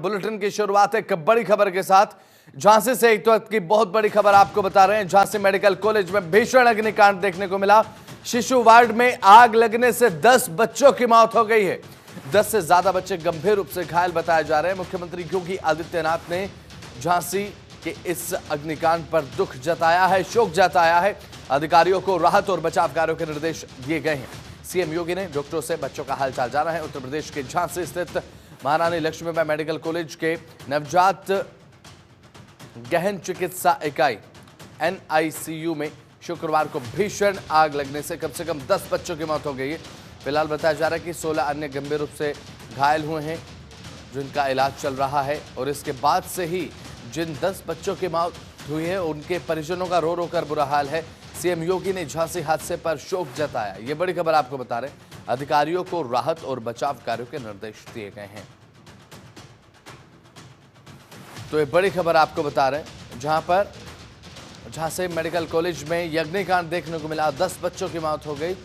Bulletin की शुरुआत एक बड़ी खबर के साथ। झांसी से एक वक्त की बहुत बड़ी खबर आपको बता रहे हैं। झांसी मेडिकल कॉलेज में भीषण अग्निकांड देखने को मिला। शिशु वार्ड में आग लगने से 10 बच्चों की मौत हो गई है। 10 से ज्यादा बच्चे गंभीर रूप से घायल बताए जा रहे हैं। मुख्यमंत्री योगी आदित्यनाथ ने झांसी के इस अग्निकांड पर दुख जताया है, शोक जताया है। अधिकारियों को राहत और बचाव कार्यों के निर्देश दिए गए हैं। सीएम योगी ने डॉक्टरों से बच्चों का हालचाल जाना है। उत्तर प्रदेश के झांसी स्थित महारानी लक्ष्मीबाई मेडिकल कॉलेज के नवजात गहन चिकित्सा इकाई NICU में शुक्रवार को भीषण आग लगने से कम 10 बच्चों की मौत हो गई है। फिलहाल बताया जा रहा है कि 16 अन्य गंभीर रूप से घायल हुए हैं, जिनका इलाज चल रहा है। और इसके बाद से ही जिन 10 बच्चों की मौत हुई है, उनके परिजनों का रो रो कर बुरा हाल है। सीएम योगी ने झांसी हादसे पर शोक जताया। ये बड़ी खबर आपको बता रहे हैं। अधिकारियों को राहत और बचाव कार्यों के निर्देश दिए गए हैं। तो ये बड़ी खबर आपको बता रहे हैं, जहां पर झांसी मेडिकल कॉलेज में अग्निकांड देखने को मिला। 10 बच्चों की मौत हो गई।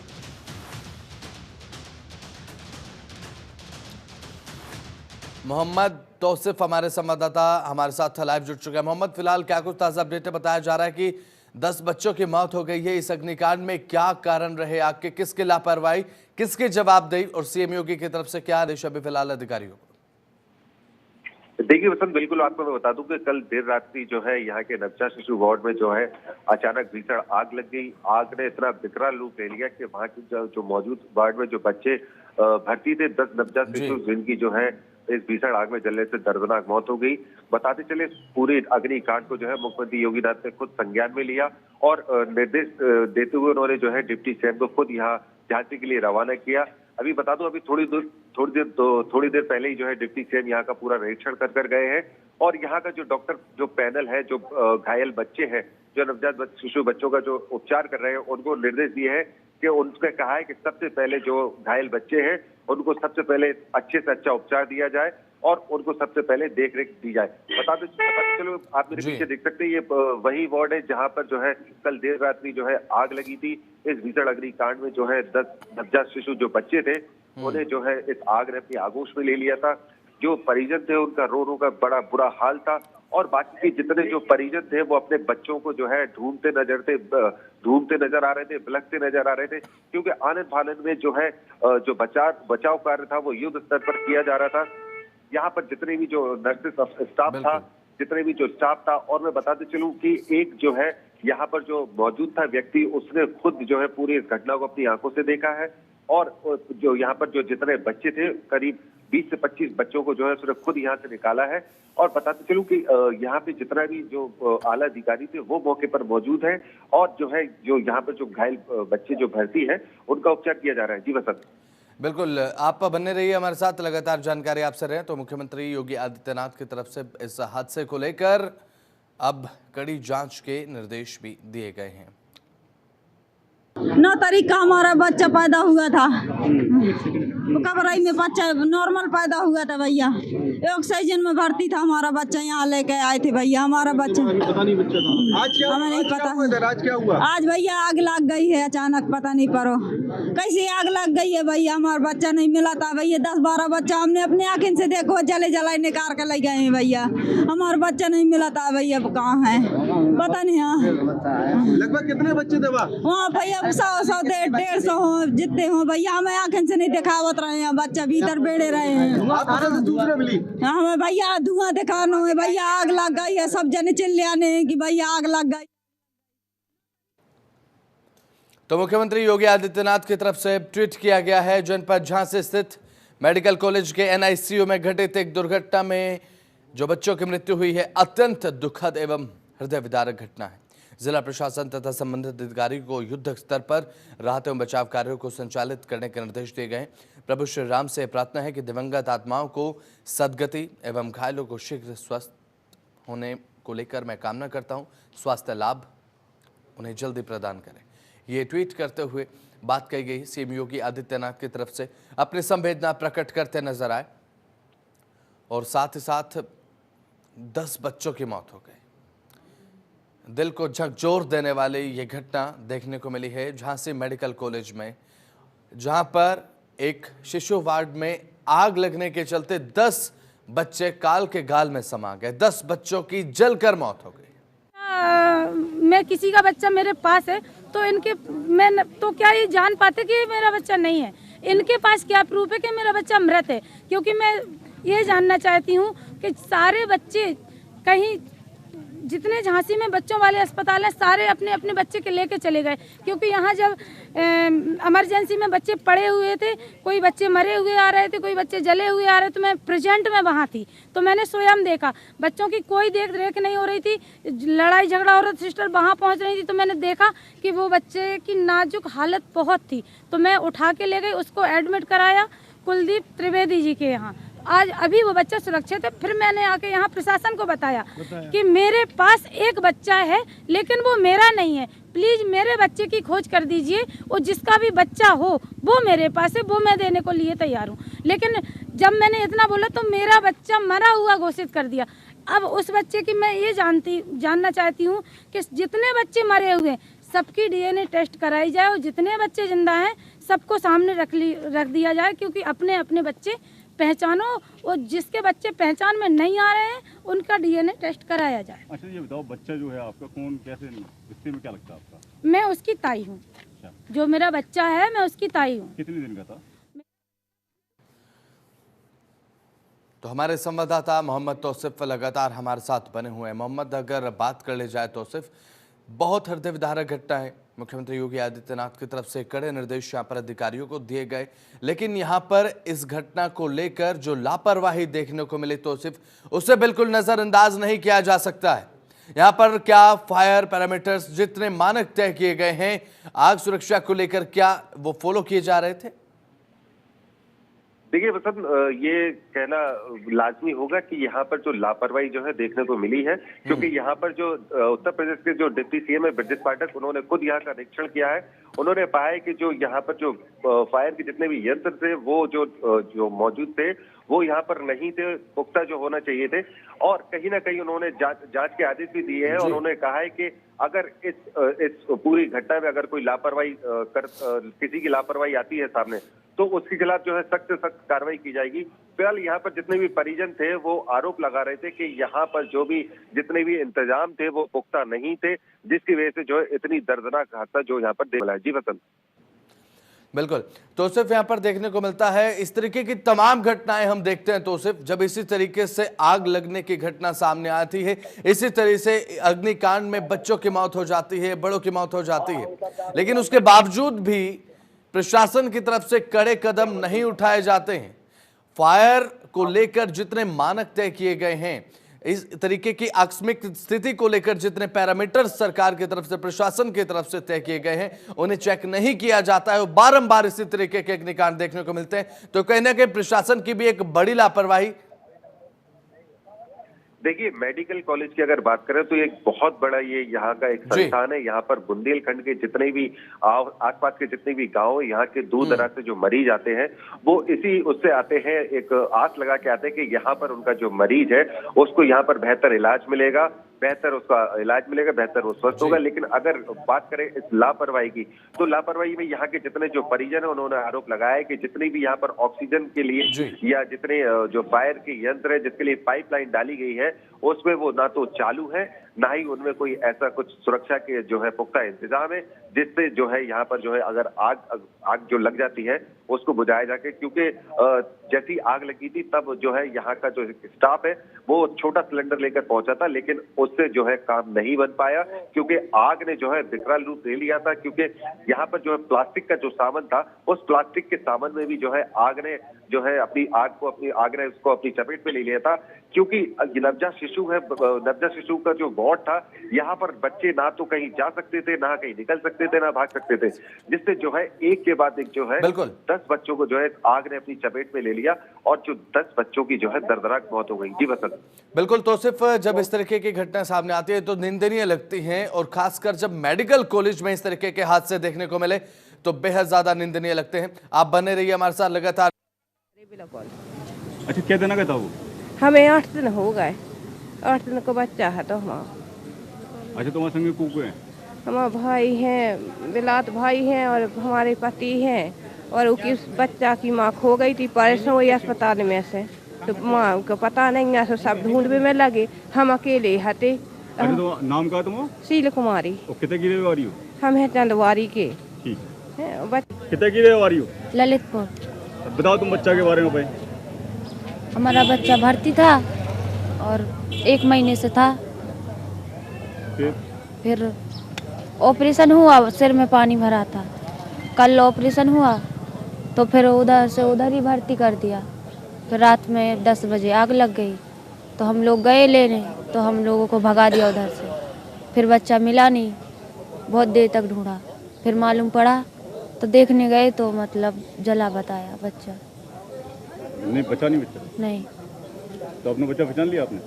मोहम्मद तौसिफ हमारे संवाददाता हमारे साथ लाइव जुड़ चुके हैं। मोहम्मद, फिलहाल क्या कुछ ताजा अपडेट है? बताया जा रहा है कि 10 बच्चों की मौत हो गई है। इस अग्निकांड में क्या कारण रहे आग के? किसकी लापरवाही, किसकी जवाबदेही और सीएम योगी की तरफ से क्या आदेश अभी फिलहाल अधिकारियों को? देखिए वसंत, बिल्कुल आपको मैं बता दूं कि कल देर रात्रि जो है यहाँ के नवजात शिशु वार्ड में जो है अचानक भीषण आग लग गई। आग ने इतना विकराल रूप ले लिया कि वहाँ की जो मौजूद वार्ड में जो बच्चे भर्ती थे, 10 नवजात शिशु, जिनकी जो है इस भीषण आग में जलने से दर्दनाक मौत हो गई। बताते चले पूरे अग्निकांड को जो है मुख्यमंत्री योगीनाथ ने खुद संज्ञान में लिया और निर्देश देते हुए उन्होंने जो है डिप्टी सीएम को खुद यहाँ झांसी के लिए रवाना किया। अभी बता दूं, अभी थोड़ी देर पहले ही जो है डिप्टी सीएम यहाँ का पूरा निरीक्षण कर गए हैं और यहाँ का जो डॉक्टर जो पैनल है, जो घायल बच्चे हैं, जो नवजात शिशु बच्चों का जो उपचार कर रहे हैं, उनको निर्देश दिए हैं कि उनसे कहा है कि सबसे पहले जो घायल बच्चे हैं उनको सबसे पहले अच्छे से अच्छा उपचार दिया जाए और उनको सबसे पहले देख रेख दी जाए। बताते चलो, आप मेरे पीछे देख सकते हैं, ये वही वार्ड है जहां पर जो है कल देर रात्रि जो है आग लगी थी। इस भीषण अग्निकांड में जो है 10 नवजात शिशु जो बच्चे थे, उन्हें जो है इस आग ने अपनी आगोश में ले लिया था। जो परिजन थे उनका रो रो का बड़ा बुरा हाल था और बाकी के जितने जो परिजन थे वो अपने बच्चों को जो है ढूंढते नजर आ रहे थे, बिलखते नजर आ रहे थे, क्योंकि आनंद फानंद में जो है जो बचाव कार्य था वो युद्ध स्तर पर किया जा रहा था। यहाँ पर जितने भी जो नर्सेस स्टाफ था, जितने भी जो स्टाफ था, और मैं बताते चलूं कि एक जो है यहाँ पर जो मौजूद था व्यक्ति, उसने खुद जो है पूरी इस घटना को अपनी आंखों से देखा है और जो यहाँ पर जो जितने बच्चे थे, करीब 20 से 25 बच्चों को जो है उसने खुद यहाँ से निकाला है। और बताते चलूं कि यहाँ पे जितना भी जो आला अधिकारी थे वो मौके पर मौजूद है और जो है जो यहाँ पर जो घायल बच्चे जो भर्ती है उनका उपचार किया जा रहा है। जी वसंत। बिल्कुल, आप बने रहिए हमारे साथ, लगातार जानकारी आपसे रहे। तो मुख्यमंत्री योगी आदित्यनाथ की तरफ से इस हादसे को लेकर अब कड़ी जांच के निर्देश भी दिए गए हैं। 9 तारीख का हमारा बच्चा पैदा हुआ था, कबराई में बच्चा नॉर्मल पैदा हुआ था भैया। ऑक्सीजन में भर्ती था हमारा बच्चा, यहाँ लेके आए थे भैया हमारा बच्चा। पता नहीं बच्चा था। आज क्या हमें नहीं पता। आज क्या हुआ? आज भैया आग लग गई है अचानक, पता नहीं परो कैसे आग लग गई है भैया। हमारा बच्चा नहीं मिला था भैया। 10-12 बच्चा हमने अपने आँखें से देखो जले निकाल के ले गए हैं भैया। हमारा बच्चा नहीं मिला था भैया, कहाँ है पता नहीं। हाँ, लगभग कितने बच्चे थे वहाँ भैया? 100 150 हो जितने हो भैया, हमें आँखें से नहीं दिखावत रहे हैं। बच्चा भीतर बेड़े रहे हैं। दूसरे मिली हमें भैया धुआं दिखाना है भैया, आग लग गई है। सब जने चिल्लाने हैं कि भैया आग लग गई। तो मुख्यमंत्री योगी आदित्यनाथ की तरफ से ट्वीट किया गया है। जनपद झांसी स्थित मेडिकल कॉलेज के NICU में घटित एक दुर्घटना में जो बच्चों की मृत्यु हुई है, अत्यंत दुखद एवं हृदय विदारक घटना है। जिला प्रशासन तथा संबंधित अधिकारी को युद्ध स्तर पर राहत एवं बचाव कार्यों को संचालित करने के निर्देश दिए गए। प्रभु श्री राम से प्रार्थना है कि दिवंगत आत्माओं को सद्गति एवं घायलों को शीघ्र स्वस्थ होने को लेकर मैं कामना करता हूं। स्वास्थ्य लाभ उन्हें जल्दी प्रदान करें। ये ट्वीट करते हुए बात कही गई। सीएम योगी आदित्यनाथ की तरफ से अपनी संवेदना प्रकट करते नजर आए और साथ ही साथ 10 बच्चों की मौत हो गई। दिल को झकझोर देने वाली ये घटना देखने को मिली है झांसी मेडिकल कॉलेज में, जहां पर एक शिशु वार्ड में आग लगने के चलते 10 बच्चे काल के गाल में समा गए। 10 बच्चों की जलकर मौत हो गई। मैं किसी का बच्चा मेरे पास है तो तो क्या ये जान पाते कि ये मेरा बच्चा नहीं है? इनके पास क्या प्रूफ है कि मेरा बच्चा मृत है? क्योंकि मैं ये जानना चाहती हूँ कि सारे बच्चे कहीं जितने झांसी में बच्चों वाले अस्पताल हैं सारे अपने अपने बच्चे के लेके चले गए, क्योंकि यहाँ जब इमरजेंसी में बच्चे पड़े हुए थे, कोई बच्चे मरे हुए आ रहे थे, कोई बच्चे जले हुए आ रहे थे, तो मैं प्रेजेंट में वहाँ थी तो मैंने स्वयं देखा। बच्चों की कोई देख रेख नहीं हो रही थी, लड़ाई झगड़ा हो रहा था, सिस्टर वहाँ पहुँच रही थी तो मैंने देखा कि वो बच्चे की नाजुक हालत बहुत थी, तो मैं उठा के ले गई, उसको एडमिट कराया कुलदीप त्रिवेदी जी के यहाँ। आज अभी वो बच्चा सुरक्षित है। फिर मैंने आके यहाँ प्रशासन को बताया कि मेरे पास एक बच्चा है लेकिन वो मेरा नहीं है, प्लीज मेरे बच्चे की खोज कर दीजिए, वो जिसका भी बच्चा हो वो मेरे पास है, वो मैं देने को लिए तैयार हूँ। लेकिन जब मैंने इतना बोला तो मेरा बच्चा मरा हुआ घोषित कर दिया। अब उस बच्चे की मैं ये जानना चाहती हूँ कि जितने बच्चे मरे हुए सबकी DNA टेस्ट कराई जाए और जितने बच्चे जिंदा हैं सबको सामने रख दिया जाए, क्योंकि अपने अपने बच्चे पहचानो और जिसके बच्चे पहचान में नहीं आ रहे हैं उनका DNA टेस्ट कराया जाए। अच्छा ये बताओ, बच्चा जो है आपका कौन, कैसे, रिश्ते में क्या लगता है आपका? मैं उसकी ताई हूँ। जो मेरा बच्चा है मैं उसकी ताई हूँ। कितने दिन का था? तो हमारे संवाददाता मोहम्मद तौसिफ लगातार हमारे साथ बने हुए हैं। मोहम्मद, अगर बात कर ली जाए तौसिफ, बहुत हृदय विदारक घटना है। मुख्यमंत्री योगी आदित्यनाथ की तरफ से कड़े निर्देश यहाँ पर अधिकारियों को दिए गए, लेकिन यहाँ पर इस घटना को लेकर जो लापरवाही देखने को मिली तौसिफ, उसे बिल्कुल नजरअंदाज नहीं किया जा सकता है। यहाँ पर क्या फायर पैरामीटर्स जितने मानक तय किए गए हैं आग सुरक्षा को लेकर, क्या वो फॉलो किए जा रहे थे? देखिए वसंत, ये कहना लाजमी होगा कि यहाँ पर जो लापरवाही जो है देखने को मिली है, क्योंकि यहाँ पर जो उत्तर प्रदेश के जो डिप्टी सीएम है ब्रजेश पाठक, उन्होंने खुद यहाँ का निरीक्षण किया है। उन्होंने पाया है कि जो यहाँ पर जो फायर के जितने भी यंत्र थे वो जो मौजूद थे वो यहाँ पर नहीं थे, पुख्ता जो होना चाहिए थे, और कहीं ना कहीं उन्होंने जांच के आदेश भी दिए हैं। और उन्होंने कहा है कि अगर इस पूरी घटना में अगर कोई लापरवाही किसी की लापरवाही आती है सामने तो उसके खिलाफ जो है सख्त से सख्त कार्रवाई की जाएगी। फिलहाल यहाँ पर जितने भी परिजन थे वो आरोप लगा रहे थे कि यहाँ पर जो भी जितने भी इंतजाम थे वो पुख्ता नहीं थे, जिसकी वजह से जो है इतनी दर्दनाक हादसा जो यहाँ पर देख रहा है। जी वसंत। बिल्कुल तौसिफ, यहाँ पर देखने को मिलता है इस तरीके की तमाम घटनाएं हम देखते हैं तौसिफ, जब इसी तरीके से आग लगने की घटना सामने आती है, इसी तरह से अग्निकांड में बच्चों की मौत हो जाती है, बड़ों की मौत हो जाती है, लेकिन उसके बावजूद भी प्रशासन की तरफ से कड़े कदम नहीं उठाए जाते हैं। फायर को लेकर जितने मानक तय किए गए हैं, इस तरीके की आकस्मिक स्थिति को लेकर जितने पैरामीटर सरकार की तरफ से, प्रशासन की तरफ से तय किए गए हैं, उन्हें चेक नहीं किया जाता है और बारंबार इसी तरीके के अग्निकांड देखने को मिलते हैं। तो कहीं ना कहीं प्रशासन की भी एक बड़ी लापरवाही। देखिए मेडिकल कॉलेज की अगर बात करें तो एक बहुत बड़ा ये यहाँ का एक संस्थान है। यहाँ पर बुंदेलखंड के जितने भी आसपास के जितने भी गांव, यहाँ के दूर दराज से जो मरीज आते हैं वो इसी उससे आते हैं, एक आस लगा के आते हैं कि यहाँ पर उनका जो मरीज है उसको यहाँ पर बेहतर इलाज मिलेगा, बेहतर वो स्वस्थ होगा। लेकिन अगर बात करें इस लापरवाही की, तो लापरवाही में यहाँ के जितने जो परिजन है उन्होंने आरोप लगाया है कि जितनी भी यहाँ पर ऑक्सीजन के लिए या जितने जो फायर के यंत्र है जिसके लिए पाइपलाइन डाली गई है उसमें वो ना तो चालू है, ना ही उनमें कोई ऐसा कुछ सुरक्षा के जो है पुख्ता इंतजाम है जिससे जो है यहाँ पर जो है अगर आग जो लग जाती है उसको बुझाया जाके, क्योंकि जैसी आग लगी थी तब जो है यहाँ का जो स्टाफ है वो छोटा सिलेंडर लेकर पहुंचा था, लेकिन उससे जो है काम नहीं बन पाया क्योंकि आग ने जो है विकराल रूप ले लिया था। क्योंकि यहाँ पर जो है प्लास्टिक का जो सामान था उस प्लास्टिक के सामान में भी जो है आग ने उसको अपनी चपेट में ले लिया था। क्योंकि नवजात शिशु का जो वार्ड था, यहाँ पर बच्चे ना तो कहीं जा सकते थे, ना कहीं निकल सकते थे, ना भाग सकते थे, जिससे जो है एक के बाद एक जो है 10 बच्चों को जो है आग ने अपनी चपेट में ले लिया और जो 10 बच्चों की जो है दर्दनाक मौत हो गई। जी वसंत। बिल्कुल तौसिफ, जब इस तरीके की घटना सामने आती है तो निंदनीय लगती है, और खासकर जब मेडिकल कॉलेज में इस तरीके के हादसे देखने को मिले तो बेहद ज्यादा निंदनीय लगते हैं। आप बने रहिए हमारे साथ लगातार। अच्छा क्या देना था वो? हमें 8 दिन हो गए, 8 दिन का बच्चा है तो हमारा। अच्छा तुम्हारे संग को है? हमारा भाई हैं, बिलात भाई हैं और हमारे पति हैं, और उसकी बच्चा की माँ खो गई थी परसों वही अस्पताल में से। तो माँ को पता नहीं है, तो सब ढूंढने में लगे, हम अकेले हटे। अरे तो नाम का तुम? शील कुमारी। और कितने की रहवारी हो? हम है चंदवारी के। ठीक हैं, कितने की रहवारी हो? ललितपुर। बताओ तुम बच्चा के बारे में भाई। हमारा बच्चा भर्ती था और 1 महीने से था। फिर ऑपरेशन हुआ, सिर में पानी भरा था। कल ऑपरेशन हुआ तो फिर उधर से उधर ही भर्ती कर दिया। फिर रात में 10 बजे आग लग गई तो हम लोग गए लेने, तो हम लोगों को भगा दिया उधर से। फिर बच्चा मिला नहीं, बहुत देर तक ढूंढा, फिर मालूम पड़ा तो देखने गए तो मतलब जला बताया बच्चा। नहीं बचा नहीं बच्चा? नहीं। तो अपना बच्चा पहचान लिया आपने?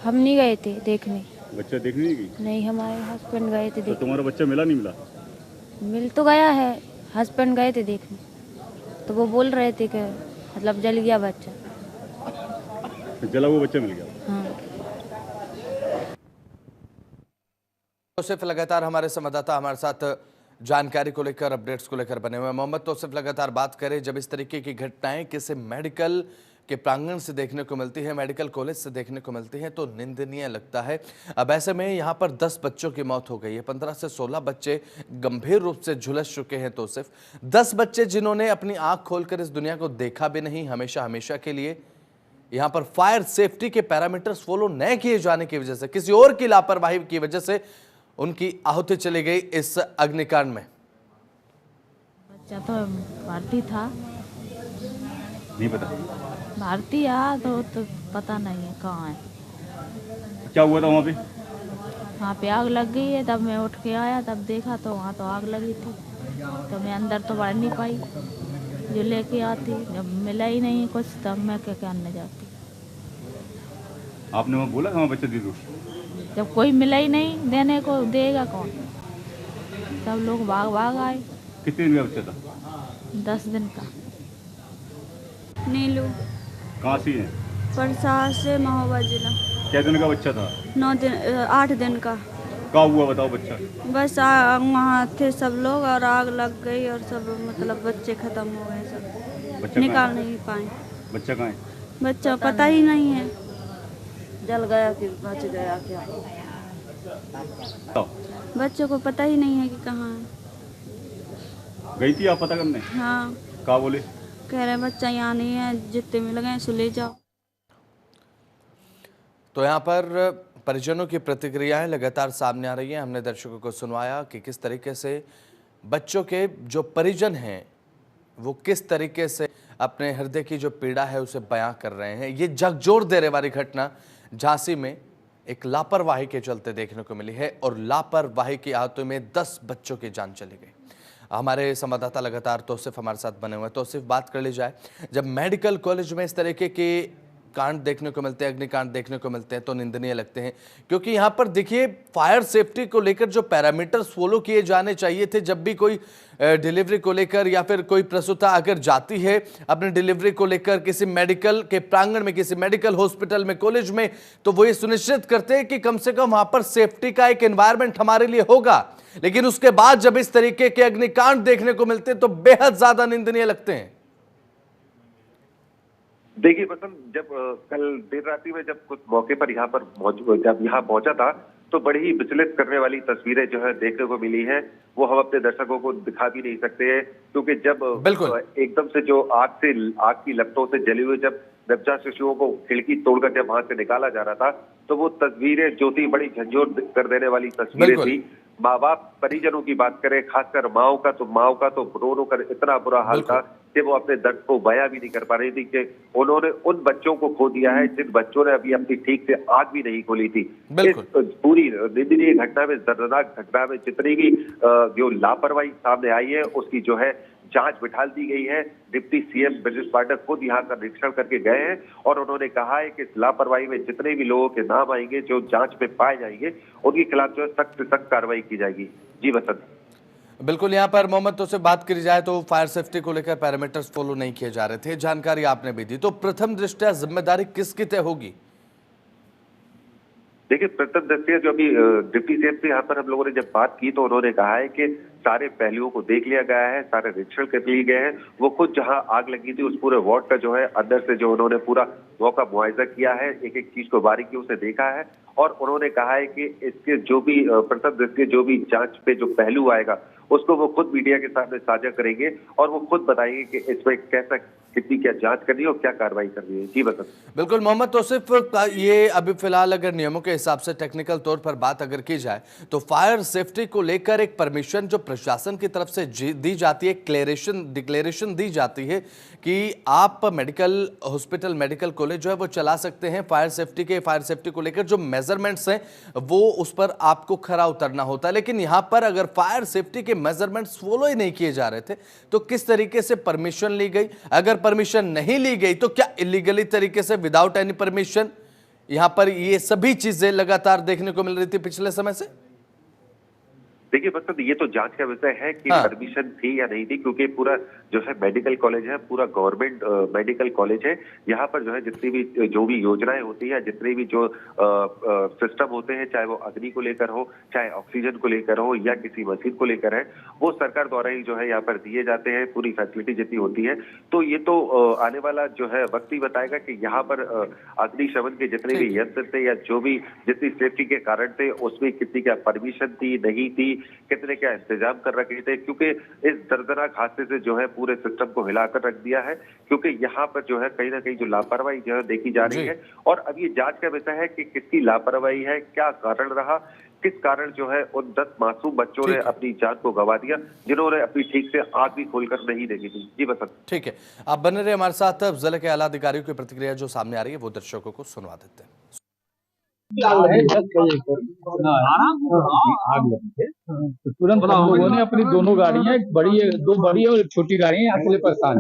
हम नहीं गए थे देखने। बच्चा देखने नहीं गई? नहीं, हमारे हस्बैंड गए थे तो देखने। तुम्हारा बच्चा मिला नहीं मिला? मिल तो गया है, हस्बैंड गए थे देखने, तो वो बोल रहे थे कि मतलब जल गया बच्चा। तो जला हुआ बच्चा मिल गया? हाँ। तौसिफ लगातार हमारे संवाददाता हमारे साथ जानकारी को लेकर, अपडेट्स को लेकर बने हुए हैं। मोहम्मद तौसिफ लगातार बात करें, जब इस तरीके की घटनाएं किसी मेडिकल के प्रांगण से देखने को मिलती है, मेडिकल कॉलेज से देखने को मिलती है, तो निंदनीय लगता है। अब ऐसे में यहाँ पर 10 बच्चों की मौत हो गई है, 15 से 16 बच्चे गंभीर रूप से झुलस चुके हैं। तो सिर्फ 10 बच्चे जिन्होंने अपनी आंख खोलकर इस दुनिया को देखा भी नहीं, हमेशा हमेशा के लिए यहाँ पर फायर सेफ्टी के पैरामीटर्स फॉलो न किए जाने की वजह से, किसी और की लापरवाही की वजह से उनकी आहुति चली गई इस अग्निकांड में। बच्चा तो भारती था। नहीं पता? भारती आ तो पता नहीं है कहाँ है। क्या हुआ था वहाँ पे? वहाँ पे आग लग गई है, तब मैं उठ के आया, तब देखा तो वहाँ तो आग लगी थी। तो मैं अंदर तो बढ़ नहीं पाई, जो लेके आती, जब मिला ही नहीं कुछ तब मैं क्या करने जाती। आपने वहाँ बोला वहाँ बच्चा दे दो? जब कोई मिला ही नहीं, देने को देगा कौन? सब लोग भाग भाग आए। कितने दिन का बच्चा था? 10 दिन का। नीलू। कहाँ से है? परसाद से, महोबा जिला। क्या दिन का बच्चा था? 8 दिन का। कहाँ हुआ बताओ बच्चा? बस वहाँ थे सब लोग और आग लग गई और सब मतलब बच्चे खत्म हो गए, सब निकाल नहीं पाए। बच्चा कहाँ है? बच्चा पता ही नहीं है। जल गया कि बच गया क्या? बच्चों को पता ही नहीं है कि कहाँ है। गई थी आप पता करने? हाँ। कहाँ बोले? कह रहे बच्चा यहाँ नहीं है, जितने मिल गए सो ले जाओ। तो यहाँ पर परिजनों की प्रतिक्रियाएं लगातार सामने आ रही हैं। हमने दर्शकों को सुनवाया कि किस तरीके से बच्चों के जो परिजन हैं वो किस तरीके से अपने हृदय की जो पीड़ा है उसे बयां कर रहे हैं। ये झकझोर देने वाली घटना झांसी में एक लापरवाही के चलते देखने को मिली है और लापरवाही की आदतों में 10 बच्चों की जान चली गई। हमारे संवाददाता लगातार तौसिफ हमारे साथ बने हुए हैं। तौसिफ, बात कर ली जाए, जब मेडिकल कॉलेज में इस तरीके के कांड देखने को मिलते हैं, अग्निकांड देखने को मिलते हैं, तो निंदनीय लगते हैं, क्योंकि यहाँ पर देखिए फायर सेफ्टी को लेकर जो पैरामीटर्स फॉलो किए जाने चाहिए थे, जब भी कोई डिलीवरी को लेकर या फिर कोई प्रसूता अगर जाती है अपने डिलीवरी को लेकर किसी मेडिकल के प्रांगण में, किसी मेडिकल हॉस्पिटल में, कॉलेज में, तो वो ये सुनिश्चित करते हैं कि कम से कम वहां पर सेफ्टी का एक एनवायरनमेंट हमारे लिए होगा। लेकिन उसके बाद जब इस तरीके के अग्निकांड देखने को मिलते हैं तो बेहद ज्यादा निंदनीय लगते हैं। देखिए बसंत, जब कल देर रात्रि में जब कुछ मौके पर यहाँ पर जब यहाँ पहुंचा था तो बड़ी ही विचलित करने वाली तस्वीरें जो है देखने को मिली है। वो हम अपने दर्शकों को दिखा भी नहीं सकते हैं, क्योंकि जब एकदम से जो आग की लपटों से जली हुई जब नवजात शिशुओं को खिड़की तोड़कर जब वहां से निकाला जा रहा था, तो वो तस्वीरें जो थी बड़ी झंझोर कर देने वाली तस्वीरें थी। माँ बाप परिजनों की बात करें, खासकर माओ का तो रो रो कर इतना बुरा हाल था कि वो अपने दर्द को बयां भी नहीं कर पा रही थी कि उन्होंने उन बच्चों को खो दिया है जिन बच्चों ने अभी अपनी ठीक से आग भी नहीं खोली थी। इस पूरी निंदनीय घटना में, दर्दनाक घटना में जितनी भी जो लापरवाही सामने आई है उसकी जो है जांच बिठा दी गई है। डिप्टी सीएम ब्रजेश पाठक खुद यहाँ का निरीक्षण करके गए हैं और उन्होंने कहा है कि इस लापरवाही में जितने भी लोगों के नाम आएंगे जो जांच में पाए जाएंगे उनके खिलाफ जो है सख्त से सख्त कार्रवाई की जाएगी। जी वसंत। बिल्कुल, यहाँ पर मोहम्मद तो से बात करी जाए तो फायर सेफ्टी को लेकर पैरामीटर्स फॉलो नहीं किए जा रहे थे, जानकारी आपने भी दी, तो प्रथम दृष्टया जिम्मेदारी किसकी तय होगी? देखिए, प्रथम दृष्टया जो अभी डिप्टी सीएम से यहाँ पर हम लोगों ने जब बात की तो उन्होंने कहा है कि सारे पहलुओं को देख लिया गया है, सारे निरीक्षण कर लिए गए हैं। वो खुद जहां आग लगी थी उस पूरे वार्ड का जो है अंदर से जो उन्होंने पूरा मौका मुआयजा किया है, एक एक चीज को बारीकियों से देखा है और उन्होंने कहा है कि इसके जो भी प्रथम दृष्टया जो भी जांच पे जो पहलू आएगा उसको वो खुद मीडिया के सामने साझा करेंगे और वो खुद बताएंगे कि इसमें कैसा कितनी क्या जांच करनी है और क्या कार्रवाई करनी है। जी बता। बिल्कुल मोहम्मद तौसिफ, ये अभी फिलहाल अगर नियमों के हिसाब से टेक्निकल तौर पर बात अगर की जाए तो फायर सेफ्टी को लेकर एक परमिशन जो प्रशासन की तरफ से दी जाती है, डिक्लेरेशन दी जाती है कि आप मेडिकल हॉस्पिटल मेडिकल कॉलेज जो है वो चला सकते हैं। फायर सेफ्टी को लेकर जो मेजरमेंट्स हैं वो उस पर आपको खरा उतरना होता है, लेकिन यहाँ पर अगर फायर सेफ्टी के मेजरमेंट्स फॉलो ही नहीं किए जा रहे थे तो किस तरीके से परमिशन ली गई? अगर परमिशन नहीं ली गई तो क्या इलीगली तरीके से विदाउट एनी परमिशन यहां पर ये सभी चीजें लगातार देखने को मिल रही थी पिछले समय से? देखिए बस ये तो जांच का विषय है कि परमिशन थी या नहीं थी, क्योंकि पूरा जो है मेडिकल कॉलेज है, पूरा गवर्नमेंट मेडिकल कॉलेज है। यहाँ पर जो है जितनी भी जो भी योजनाएं होती है, जितने भी जो सिस्टम होते हैं, चाहे वो अग्नि को लेकर हो, चाहे ऑक्सीजन को लेकर हो या किसी मशीन को लेकर है, वो सरकार द्वारा ही जो है यहाँ पर दिए जाते हैं। पूरी फैसिलिटी जितनी होती है तो ये तो आने वाला जो है वक्त ही बताएगा कि यहाँ पर अग्निशमन के जितने भी यंत्र थे या जो भी जितनी सेफ्टी के कारण थे उसमें कितनी क्या परमिशन थी, नहीं थी, कितने क्या इंतजाम कर रखे थे, क्योंकि इस दर्दनाक हादसे से जो है पूरे सिस्टम को हिलाकर रख दिया है। क्योंकि यहाँ पर जो है कहीं ना कहीं जो लापरवाही जो है देखी जा रही है और अब ये जांच का विषय है कि किसकी लापरवाही है, क्या कारण रहा, किस कारण जो है उन 10 मासूम बच्चों ने अपनी जान को गंवा दिया जिन्होंने अपनी ठीक से आग भी खोलकर नहीं देखी थी। जी बसंत। ठीक है, आप बने रहे हमारे साथ। जिले के आला अधिकारियों की प्रतिक्रिया जो सामने आ रही है वो दर्शकों को सुनवा देते हैं। आग लगी है तो तुरंत हम लोगों ने अपनी दोनों गाड़ियां, दो बड़ी और एक छोटी गाड़ियां यहाँ के लिए परेशान,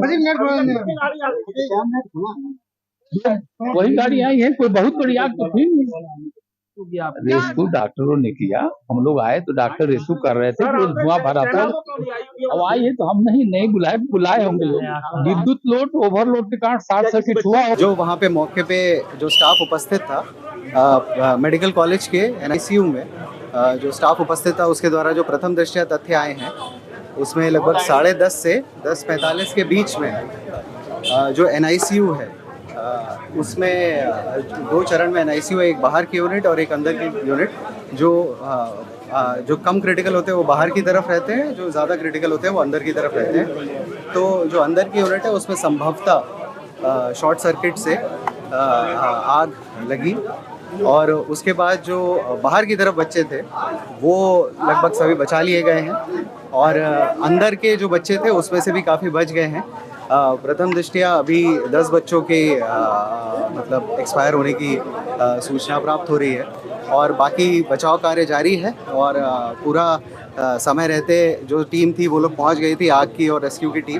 वही गाड़ी आई है। कोई बहुत बड़ी आग तो थी नहीं। रेस्क्यू डॉक्टरों ने किया, हम लोग आए तो डॉक्टर रेस्क्यू कर रहे थे, तो धुआं भरा था। अब आई है तो हम नहीं बुलाए होंगे लोग। विद्युत लोड ओवरलोड के कारण शॉर्ट सर्किट हुआ। जो वहाँ पे मौके पे जो स्टाफ उपस्थित था मेडिकल कॉलेज के NICU में जो स्टाफ उपस्थित था उसके द्वारा जो प्रथम दृष्टया तथ्य आए हैं उसमें लगभग 10:30 से 10:45 के बीच में जो NICU है उसमें 2 चरण में NICU है, एक बाहर की यूनिट और एक अंदर की यूनिट। जो कम क्रिटिकल होते हैं वो बाहर की तरफ रहते हैं, जो ज़्यादा क्रिटिकल होते हैं वो अंदर की तरफ रहते हैं। तो जो अंदर की यूनिट है उसमें संभवतः शॉर्ट सर्किट से आग लगी और उसके बाद जो बाहर की तरफ बच्चे थे वो लगभग सभी बचा लिए गए हैं और अंदर के जो बच्चे थे उसमें से भी काफ़ी बच गए हैं। प्रथम दृष्टया अभी 10 बच्चों के मतलब एक्सपायर होने की सूचना प्राप्त हो रही है और बाकी बचाव कार्य जारी है और पूरा समय रहते जो टीम थी वो लोग पहुंच गई थी, आग की और रेस्क्यू की टीम।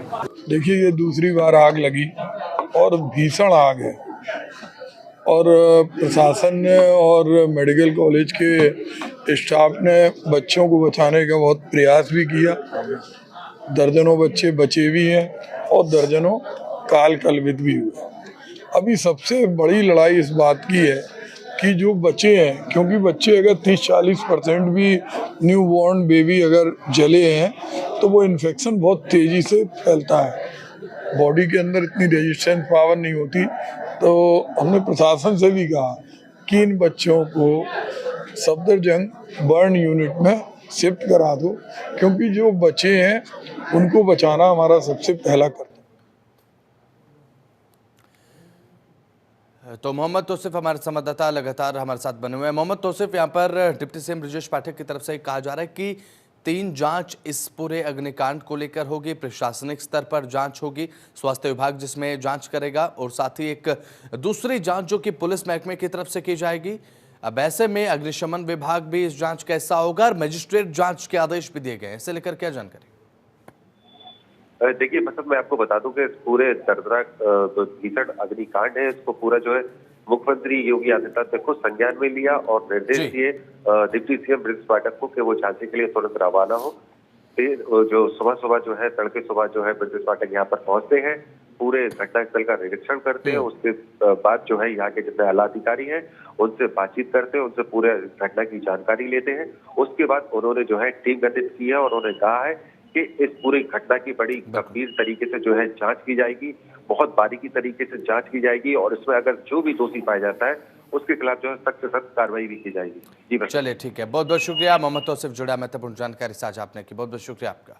देखिए, ये दूसरी बार आग लगी और भीषण आग है और प्रशासन ने और मेडिकल कॉलेज के स्टाफ ने बच्चों को बचाने का बहुत प्रयास भी किया। दर्जनों बच्चे बचे भी हैं और दर्जनों काल कलवित भी हुए। अभी सबसे बड़ी लड़ाई इस बात की है कि जो बच्चे हैं, क्योंकि बच्चे अगर 30-40% भी न्यू बॉर्न बेबी अगर जले हैं तो वो इन्फेक्शन बहुत तेज़ी से फैलता है, बॉडी के अंदर इतनी रेजिस्टेंस पावर नहीं होती। तो हमने प्रशासन से भी कहा कि इन बच्चों को सफदरजंग बर्न यूनिट में शिफ्ट करा दो, क्योंकि जो बच्चे हैं उनको बचाना हमारा सबसे पहला कर्तव्य। तो मोहम्मद तौसिफ हमारे संवाददाता लगातार हमारे साथ बने हुए हैं। मोहम्मद तौसिफ, यहाँ पर डिप्टी सीएम ब्रजेश पाठक की तरफ से कहा जा रहा है कि 3 जांच इस पूरे अग्निकांड को लेकर होगी, प्रशासनिक स्तर पर जांच होगी, स्वास्थ्य विभाग जिसमें जांच करेगा और साथ ही एक दूसरी जांच जो कि पुलिस महकमे की तरफ से की जाएगी। अब ऐसे में अग्निशमन विभाग भी इस जांच का हिस्सा होगा और मजिस्ट्रेट जांच के आदेश भी दिए गए हैं, इसे लेकर क्या जानकारी? देखिए मतलब मैं आपको बता दूं कि इस पूरे दर्दनाक भीषण अग्निकांड है, इसको पूरा जो है मुख्यमंत्री योगी आदित्यनाथ ने खुद संज्ञान में लिया और निर्देश दिए डिप्टी सीएम ब्रजेश पाठक को कि वो झांसी के लिए तुरंत रवाना हो। फिर जो सुबह जो है तड़के सुबह जो है ब्रजेश पाठक यहाँ पर पहुंचते हैं, पूरे घटनास्थल का निरीक्षण करते हैं। उसके बाद जो है यहाँ के जितने आला अधिकारी हैं उनसे बातचीत करते हैं, उनसे पूरे घटना की जानकारी लेते हैं। उसके बाद उन्होंने जो है टीम गठित की है और उन्होंने कहा है कि इस पूरी घटना की बड़ी गंभीर तरीके से जो है जांच की जाएगी, बहुत बारीकी तरीके से जांच की जाएगी और इसमें अगर जो भी दोषी पाया जाता है उसके खिलाफ जो है सख्त से सख्त कार्रवाई भी की जाएगी। जी चलिए ठीक है, बहुत बहुत शुक्रिया। मोहम्मद तौसीफ जुड़ा महत्वपूर्ण जानकारी साझा आपने की, बहुत बहुत शुक्रिया आपका।